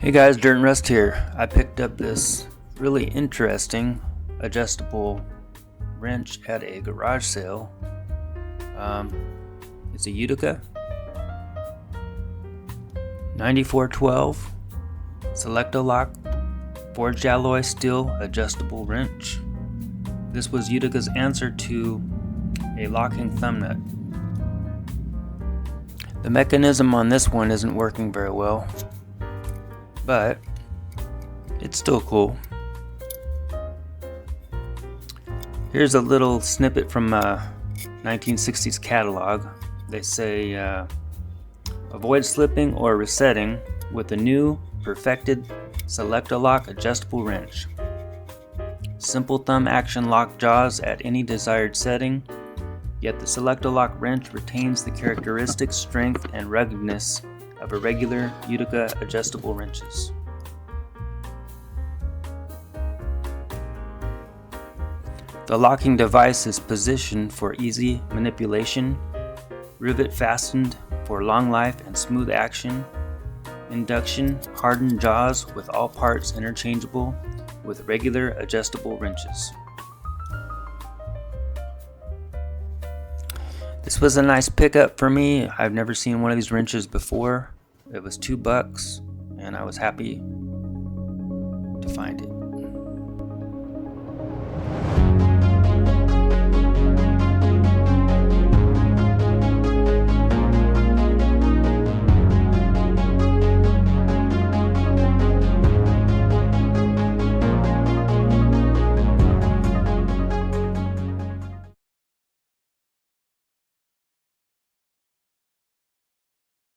Hey guys, Dirt and Rust here. I picked up this really interesting adjustable wrench at a garage sale. It's a Utica 9412 Select-A-Lock forged alloy steel adjustable wrench. This was Utica's answer to a locking thumb nut. The mechanism on this one isn't working very well, but it's still cool. Here's a little snippet from a 1960s catalog. They say, avoid slipping or resetting with the new perfected Select-A-Lock adjustable wrench. Simple thumb action lock jaws at any desired setting, yet the Select-A-Lock wrench retains the characteristic strength and ruggedness of a regular Utica adjustable wrenches. The locking device is positioned for easy manipulation, rivet fastened for long life and smooth action, induction hardened jaws with all parts interchangeable with regular adjustable wrenches. This was a nice pickup for me. I've never seen one of these wrenches before. It was $2 and I was happy to find it.